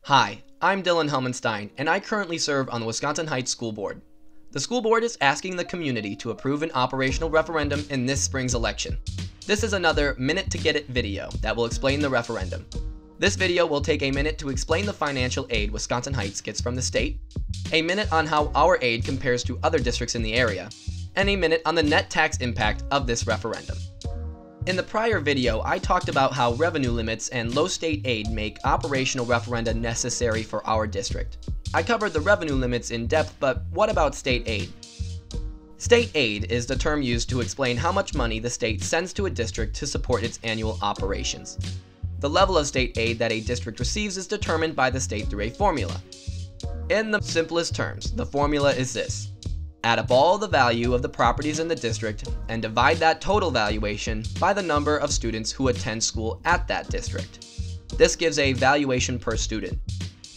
Hi, I'm Dylan Helmenstein, and I currently serve on the Wisconsin Heights School Board. The school board is asking the community to approve an operational referendum in this spring's election. This is another Minute to Get It video that will explain the referendum. This video will take a minute to explain the financial aid Wisconsin Heights gets from the state, a minute on how our aid compares to other districts in the area, and a minute on the net tax impact of this referendum. In the prior video, I talked about how revenue limits and low state aid make operational referenda necessary for our district. I covered the revenue limits in depth, but what about state aid? State aid is the term used to explain how much money the state sends to a district to support its annual operations. The level of state aid that a district receives is determined by the state through a formula. In the simplest terms, the formula is this. Add up all the value of the properties in the district and divide that total valuation by the number of students who attend school at that district. This gives a valuation per student.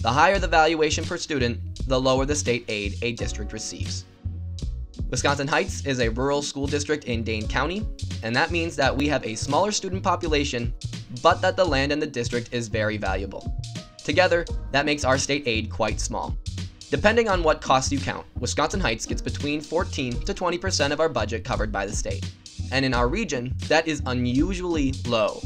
The higher the valuation per student, the lower the state aid a district receives. Wisconsin Heights is a rural school district in Dane County, and that means that we have a smaller student population, but that the land in the district is very valuable. Together, that makes our state aid quite small. Depending on what costs you count, Wisconsin Heights gets between 14 to 20% of our budget covered by the state. And in our region, that is unusually low.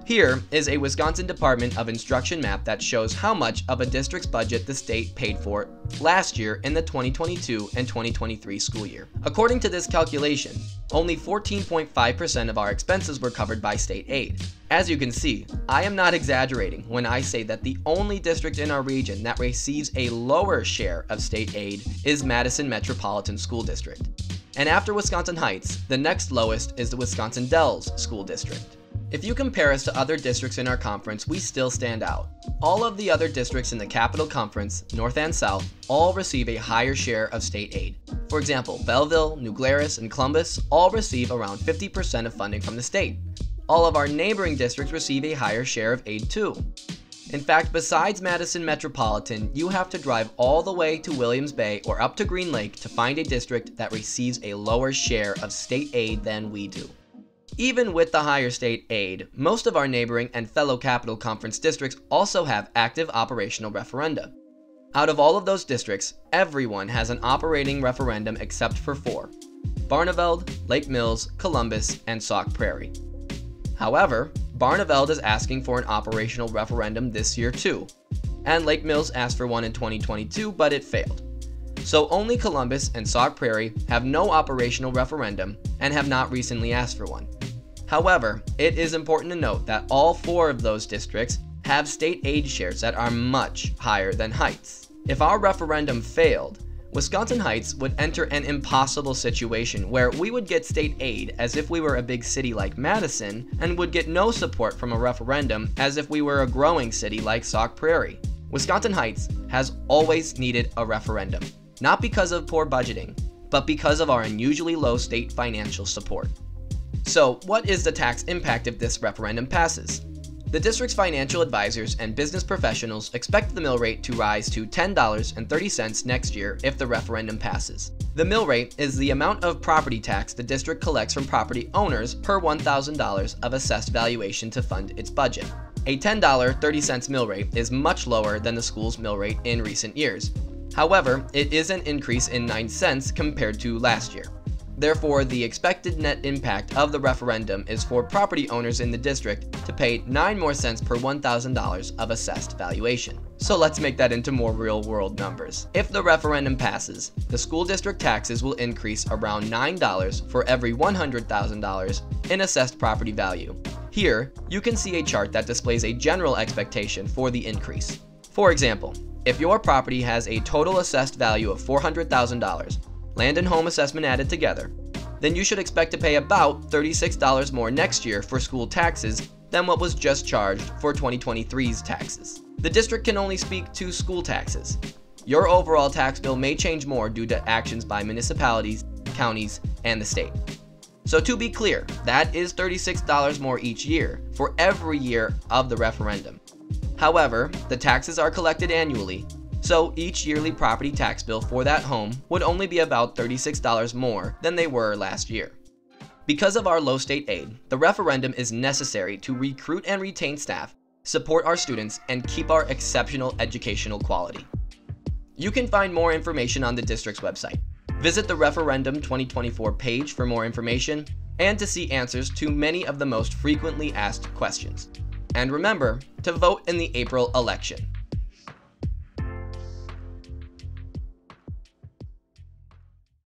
Here is a Wisconsin Department of Instruction map that shows how much of a district's budget the state paid for last year in the 2022 and 2023 school year. According to this calculation, only 14.5% of our expenses were covered by state aid. As you can see, I am not exaggerating when I say that the only district in our region that receives a lower share of state aid is Madison Metropolitan School District. And after Wisconsin Heights, the next lowest is the Wisconsin Dells School District. If you compare us to other districts in our conference, we still stand out. All of the other districts in the Capital Conference, North and South, all receive a higher share of state aid. For example, Belleville, New Glarus, and Columbus all receive around 50% of funding from the state. All of our neighboring districts receive a higher share of aid too. In fact, besides Madison Metropolitan, you have to drive all the way to Williams Bay or up to Green Lake to find a district that receives a lower share of state aid than we do. Even with the higher state aid, most of our neighboring and fellow Capital Conference districts also have active operational referenda. Out of all of those districts, everyone has an operating referendum except for 4: Barneveld, Lake Mills, Columbus, and Sauk Prairie. However, Barneveld is asking for an operational referendum this year too, and Lake Mills asked for one in 2022, but it failed. So only Columbus and Sauk Prairie have no operational referendum and have not recently asked for one. However, it is important to note that all 4 of those districts have state aid shares that are much higher than Heights. If our referendum failed, Wisconsin Heights would enter an impossible situation where we would get state aid as if we were a big city like Madison and would get no support from a referendum as if we were a growing city like Sauk Prairie. Wisconsin Heights has always needed a referendum, not because of poor budgeting, but because of our unusually low state financial support. So, what is the tax impact if this referendum passes? The district's financial advisors and business professionals expect the mill rate to rise to $10.30 next year if the referendum passes. The mill rate is the amount of property tax the district collects from property owners per $1,000 of assessed valuation to fund its budget. A $10.30 mill rate is much lower than the school's mill rate in recent years. However, it is an increase in 9 cents compared to last year. Therefore, the expected net impact of the referendum is for property owners in the district to pay 9 more cents per $1,000 of assessed valuation. So let's make that into more real-world numbers. If the referendum passes, the school district taxes will increase around $9 for every $100,000 in assessed property value. Here, you can see a chart that displays a general expectation for the increase. For example, if your property has a total assessed value of $400,000, land and home assessment added together, then you should expect to pay about $36 more next year for school taxes than what was just charged for 2023's taxes. The district can only speak to school taxes. Your overall tax bill may change more due to actions by municipalities, counties, and the state. So to be clear, that is $36 more each year for every year of the referendum. However, the taxes are collected annually, so each yearly property tax bill for that home would only be about $36 more than they were last year. Because of our low state aid, the referendum is necessary to recruit and retain staff support our students, and keep our exceptional educational quality. You can find more information on the district's website. Visit the Referendum 2024 page for more information and to see answers to many of the most frequently asked questions. And remember to vote in the April election.